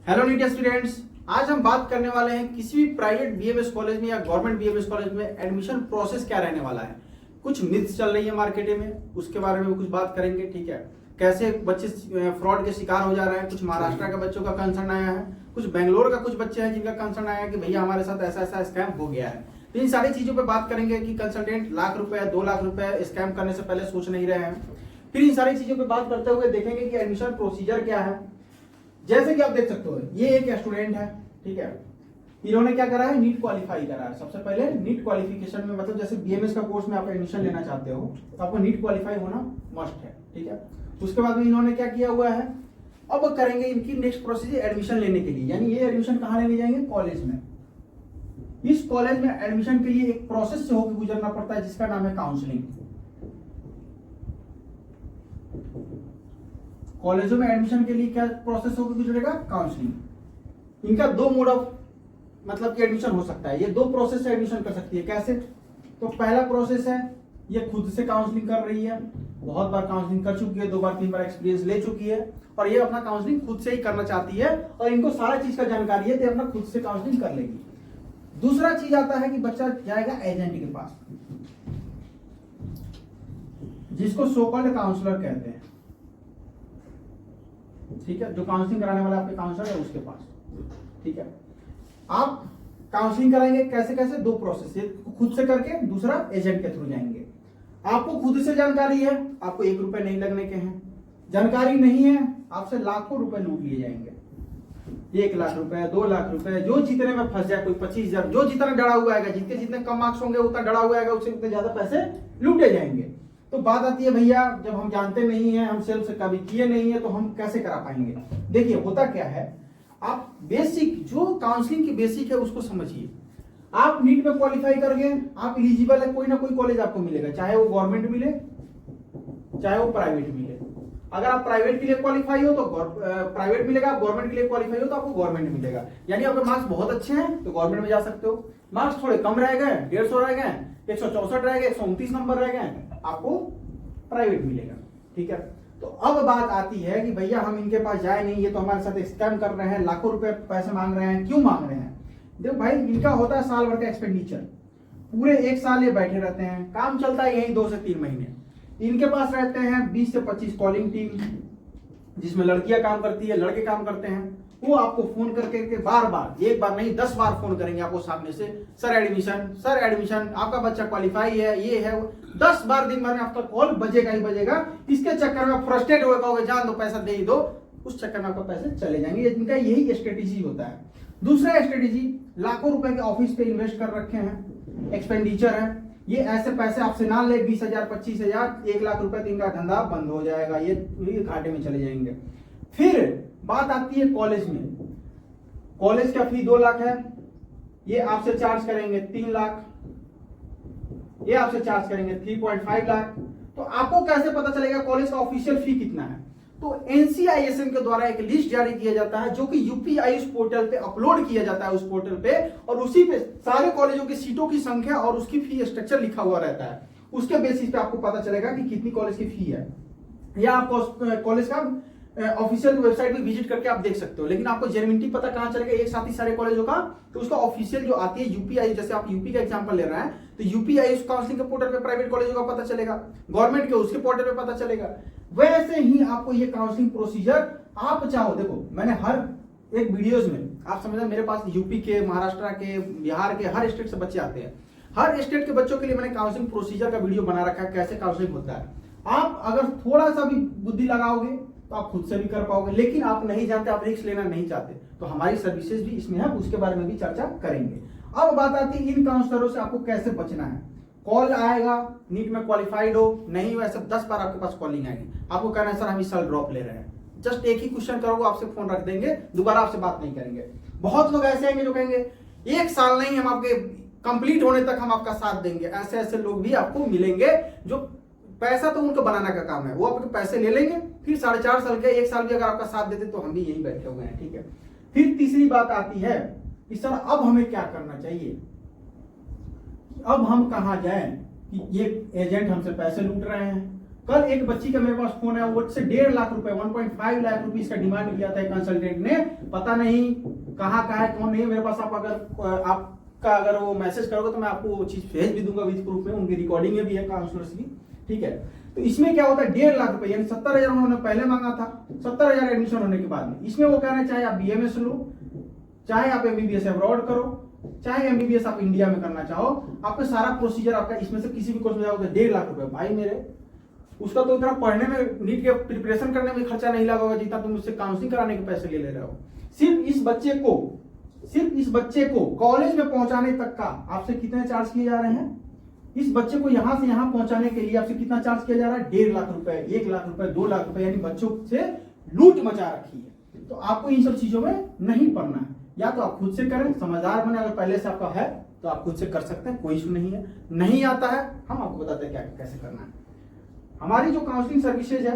Hello NEET students, आज हम बात करने वाले हैं किसी भी प्राइवेट बीएमएस कॉलेज में या गवर्नमेंट बीएमएस कॉलेज में एडमिशन प्रोसेस क्या रहने वाला है। कुछ मिथ्स चल रही है मार्केट में, उसके बारे में कुछ बात करेंगे। ठीक है, कैसे बच्चे फ्रॉड के शिकार हो जा रहे हैं। कुछ महाराष्ट्र के बच्चों का कंसर्न आया है, कुछ बेंगलोर का कुछ बच्चे हैं जिनका कंसर्न आया है कि भैया हमारे साथ ऐसा ऐसा स्कैम हो गया है। तो इन सारी चीजों पर बात करेंगे कि कंसल्टेंट लाख रुपए 2 लाख रुपए स्कैम करने से पहले सोच नहीं रहे हैं। फिर इन सारी चीजों पर बात करते हुए देखेंगे कि एडमिशन प्रोसीजर क्या है। जैसे कि आप देख सकते हो, ये एक स्टूडेंट है, ठीक है, इन्होंने क्या करा है, नीट क्वालिफाई करा है। सबसे पहले नीट क्वालिफिकेशन में, मतलब जैसे बीएमएस का कोर्स में आप एडमिशन लेना चाहते हो तो आपको नीट क्वालिफाई होना मस्ट है। ठीक है, उसके बाद में इन्होंने क्या किया हुआ है, अब करेंगे इनकी नेक्स्ट प्रोसीजर एडमिशन लेने के लिए। यानी ये एडमिशन कहाँ लेने जाएंगे, कॉलेज में। इस कॉलेज में एडमिशन के लिए एक प्रोसेस से होकर गुजरना पड़ता है जिसका नाम है काउंसलिंग। कॉलेजों में एडमिशन के लिए क्या प्रोसेस होकर गुजरेगा, काउंसलिंग। इनका दो मोड ऑफ मतलब कि एडमिशन हो सकता है, ये दो प्रोसेस से एडमिशन कर सकती है। कैसे, तो पहला प्रोसेस है ये खुद से काउंसलिंग कर रही है, बहुत बार काउंसलिंग कर चुकी है, 2 बार 3 बार एक्सपीरियंस ले चुकी है और ये अपना काउंसलिंग खुद से ही करना चाहती है और इनको सारा चीज का जानकारी है तो अपना खुद से काउंसलिंग कर लेगी। दूसरा चीज आता है कि बच्चा जाएगा एजेंट के पास, जिसको सो कॉल्ड काउंसलर कहते हैं। ठीक है, जो काउंसलिंग कराने वाला आपके काउंसलर है उसके पास। ठीक है, आप काउंसलिंग कराएंगे कैसे कैसे, दो प्रोसेस, खुद से करके, दूसरा एजेंट के थ्रू जाएंगे। आपको खुद से जानकारी है, आपको 1 रुपए नहीं लगने के हैं। जानकारी नहीं है, आपसे लाखों रुपए लूट लिए जाएंगे। 1 लाख रुपए, 2 लाख रुपए, जो जितने में फंस जाए, कोई 25,000, जो जितना डरा हुआ आएगा, जितने जितने कम मार्क्स होंगे उतना डरा हुआ आएगा, उससे उतने ज्यादा पैसे लूटे जाएंगे। तो बात आती है भैया, जब हम जानते नहीं है, हम सेल्फ से कभी किए नहीं है, तो हम कैसे करा पाएंगे। देखिए होता क्या है, आप बेसिक जो काउंसलिंग की बेसिक है उसको समझिए। आप नीट में क्वालिफाई कर गए, आप एलिजिबल है, कोई ना कोई कॉलेज आपको मिलेगा, चाहे वो गवर्नमेंट मिले चाहे वो प्राइवेट मिले। अगर आप प्राइवेट के लिए क्वालिफाई हो तो प्राइवेट मिलेगा, गवर्नमेंट के लिए क्वालिफाई हो तो आपको गवर्नमेंट मिलेगा। यानी आपके मार्क्स बहुत अच्छे हैं तो गवर्नमेंट में जा सकते हो, मार्क्स थोड़े कम रह गए, 150 रह गए, 164 रह गए, 129 नंबर रह गए, आपको प्राइवेट मिलेगा। ठीक है, तो अब बात आती है कि भैया हम इनके पास जाए नहीं, ये तो हमारे साथ स्कैम कर रहे हैं, लाखों रुपए पैसे मांग रहे हैं। क्यों मांग रहे हैं, देखो भाई, इनका होता है साल भर का एक्सपेंडिचर, पूरे 1 साल ये बैठे रहते हैं, काम चलता है यही 2 से 3 महीने। इनके पास रहते हैं 20 से 25 कॉलिंग टीम, जिसमें लड़कियां काम करती है, लड़के काम करते हैं। वो आपको फोन करके बार बार, एक बार नहीं 10 बार फोन करेंगे आपको सामने से, सर एडमिशन, आपका बच्चा क्वालिफाई है, ये है वो। 10 बार दिन भर में आपका कॉल बजेगा ही बजेगा। इसके चक्कर में फ्रस्ट्रेट हो गए, जान दो, पैसा दे ही दो, उस चक्कर में आपका पैसे चले जाएंगे। इनका यही स्ट्रेटेजी होता है। दूसरा स्ट्रेटेजी, लाखों रुपए के ऑफिस पे इन्वेस्ट कर रखे हैं, एक्सपेंडिचर है, ये ऐसे पैसे आपसे ना ले, 20,000 25,000 1 लाख रुपए, तो इनका धंधा बंद हो जाएगा, ये घाटे में चले जाएंगे। फिर बात आती है कॉलेज में। कॉलेज का फी 2 लाख है, ये आपसे चार्ज करेंगे 3 लाख, ये आपसे चार्ज करेंगे 3.5 लाख। तो आपको कैसे पता चलेगा कॉलेज का ऑफिशियल फी कितना है, तो एनसीआईएसएम के द्वारा एक लिस्ट जारी किया जाता है जो कि यूपीआई उस पोर्टल पे अपलोड किया जाता है, उस पोर्टल पे, और उसी पे सारे कॉलेजों की सीटों की संख्या और उसकी फी स्ट्रक्चर लिखा हुआ रहता है। उसके बेसिस पे आपको पता चलेगा कि कितनी कॉलेज की फी है, या आप कॉलेज का ऑफिशियल वेबसाइट पे विजिट करके आप देख सकते हो। लेकिन आपको जेन्युइनिटी पता कहां चलेगा, एक साथ ही सारे कॉलेजों का, तो उसका ऑफिशियल जो आती है यूपीआई, जैसे आप यूपी का एग्जांपल ले रहे हैं तो यूपीआई काउंसलिंग के पोर्टल पे प्राइवेट कॉलेजों का पता चलेगा, गवर्नमेंट के उसके पोर्टल पे पता चलेगा। वैसे ही आपको ये काउंसलिंग प्रोसीजर आप चाहो, देखो मैंने हर एक वीडियोज में, आप समझ रहे, मेरे पास यूपी के, महाराष्ट्र के, बिहार के, हर स्टेट से बच्चे आते हैं। हर स्टेट के बच्चों के लिए मैंने काउंसलिंग प्रोसीजर का वीडियो बना रखा है, कैसे काउंसलिंग होता है। आप अगर थोड़ा सा भी बुद्धि लगाओगे तो आप खुद से भी कर पाओगे, लेकिन आप नहीं जानते, आप रिस्क लेना नहीं चाहते, तो हमारी सर्विसेज भी इसमें है, उसके बारे में भी चर्चा करेंगे। अब बात आती है इन काउंसलरों से आपको कैसे बचना है। कॉल आएगा, नीट में क्वालिफाइड हो, नहीं वैसे 10 बार आपके पास कॉलिंग आएगी, आपको कहना है सर हम इस साल ड्रॉप ले रहे हैं, जस्ट एक ही क्वेश्चन करोगे, आपसे फोन रख देंगे, दोबारा आपसे बात नहीं करेंगे। बहुत लोग ऐसे आएंगे जो कहेंगे 1 साल नहीं, हम आपके कंप्लीट होने तक हम आपका साथ देंगे। ऐसे ऐसे लोग भी आपको मिलेंगे जो पैसा तो उनको बनाने का काम है, वो आपके पैसे ले लेंगे, फिर 4.5 साल के, 1 साल भी अगर आपका साथ देते तो हम भी यहीं बैठे हुए हैं। ठीक है, फिर तीसरी बात आती है कि सर अब हमें क्या करना चाहिए, अब हम कहां जाएं कि ये एजेंट हमसे पैसे लूट रहे हैं, कल एक बच्ची का मेरे पास फोन है, वो से 1.5 लाख रुपए 1.5 लाख रुपए इसका डिमांड किया था कंसल्टेंट ने, पता नहीं कहाँ का है कौन नहीं है मेरे पास। आप अगर आपका अगर वो मैसेज करोगे तो मैं आपको वो चीज भेज भी दूंगा विद प्रूफ में, उनकी रिकॉर्डिंग भी है काउंसलर्स की, ठीक है। तो इसमें क्या होता है 1.5 लाख रुपए यानी 70,000 उन्होंने पहले मांगा था, 70,000 एडमिशन होने के बाद में। इसमें वो कह रहे हैं चाहे आप BMS लो, चाहे आप MBBS अब्रॉड करो, चाहे MBBS आप इंडिया में करना चाहो, आपका सारा प्रोसीजर आपका इसमें से किसी भी कोर्स में जाओगे 1.5 लाख रुपए। भाई मेरे उसका तो इतना पढ़ने में, नीट के प्रिपरेशन करने में खर्चा नहीं लगा होगा जितना तुम मुझसे काउंसलिंग कराने के पैसे ले रहे हो। सिर्फ इस बच्चे को कॉलेज में पहुंचाने तक का आपसे कितने चार्ज किए जा रहे हैं? इस बच्चे को यहां से यहां पहुंचाने के लिए आपसे कितना चार्ज किया जा रहा है? 1.5 लाख रुपए, 1 लाख रुपए, 2 लाख रुपए, यानी बच्चों से लूट मचा रखी है। तो आपको इन सब चीजों में नहीं पड़ना है, या तो आप खुद से करें, समझदार बने, अगर पहले से आपका है तो आप खुद से कर सकते हैं, कोई इशू नहीं है। नहीं आता है हम आपको बताते हैं क्या कैसे करना है। हमारी जो काउंसलिंग सर्विसेज है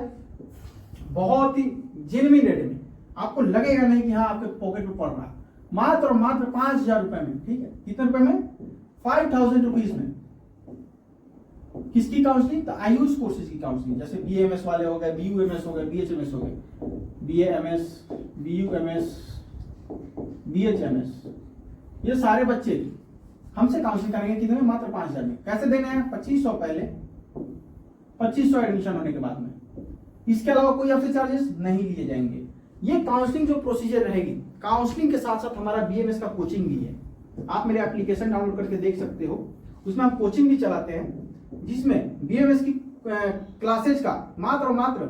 बहुत ही जेन्युइन रेट में, आपको लगेगा नहीं कि हाँ आपके पॉकेट में पड़ रहा है, मात्र और मात्र 5,000 रुपए में, ठीक है। कितने रुपए में? 5,000 रुपीज में। किसकी काउंसलिंग? तो आयुष कोर्सेज की काउंसलिंग, जैसे BAMS वाले हो गए, BUMS हो गए, BHMS हो गए, BAMS, BUMS, BHMS, ये सारे बच्चे हमसे काउंसलिंग करेंगे कितने में? मात्र 5,000 में। कैसे देने हैं? 2,500 पहले, 2,500 एडमिशन होने के बाद में। इसके अलावा कोई आपसे चार्जेस नहीं लिए जाएंगे। ये काउंसलिंग जो प्रोसीजर रहेगी, काउंसलिंग के साथ साथ हमारा BMS का कोचिंग भी है। आप मेरे एप्लीकेशन डाउनलोड करके देख सकते हो, उसमें हम कोचिंग भी चलाते हैं, जिसमें BMS की क्लासेज का मात्र और मात्र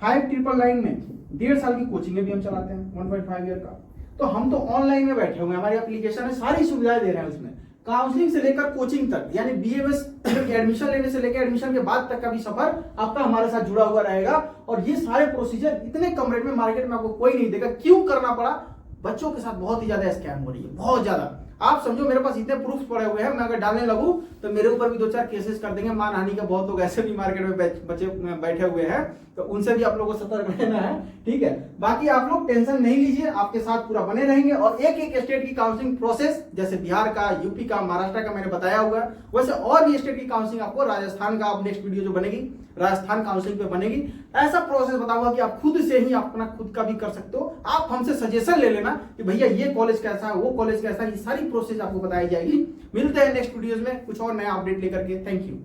5,999 में 1.5 साल की कोचिंग भी हम चलाते हैं, 1.5 ईयर का। तो हम तो ऑनलाइन में बैठे हुए हैं, हमारी एप्लीकेशन में सारी सुविधाएं दे रहे हैं उसमें, काउंसलिंग से लेकर कोचिंग तक, यानी BMS एडमिशन लेने से लेकर एडमिशन के बाद तक का भी सफर आपका हमारे साथ जुड़ा हुआ रहेगा। और ये सारे प्रोसीजर इतने कम रेट में मार्केट में आपको कोई नहीं देगा। क्यों करना पड़ा? बच्चों के साथ बहुत ही ज्यादा स्कैम हो रही है, बहुत ज्यादा। आप समझो मेरे पास इतने प्रूफ पड़े हुए हैं, मैं अगर डालने लगूं तो मेरे ऊपर भी 2-4 केसेस कर देंगे, मानहानि का। बहुत लोग ऐसे भी मार्केट में बच्चे बैठे हुए हैं, तो उनसे भी आप लोगों को सतर्क रहना है, ठीक है। बाकी आप लोग टेंशन नहीं लीजिए, आपके साथ पूरा बने रहेंगे। और एक एक स्टेट की काउंसलिंग प्रोसेस, जैसे बिहार का, यूपी का, महाराष्ट्र का मैंने बताया हुआ है, वैसे और भी स्टेट की काउंसलिंग आपको, राजस्थान का अब नेक्स्ट वीडियो जो बनेगी राजस्थान काउंसलिंग पे बनेगी, ऐसा प्रोसेस बताऊंगा कि आप खुद से ही अपना खुद का भी कर सकते हो। आप हमसे सजेशन ले लेना कि भैया ये कॉलेज कैसा है, वो कॉलेज कैसा है, ये सारी प्रोसेस आपको बताई जाएगी। मिलते हैं नेक्स्ट वीडियोस में कुछ और नया अपडेट लेकर के। Thank you.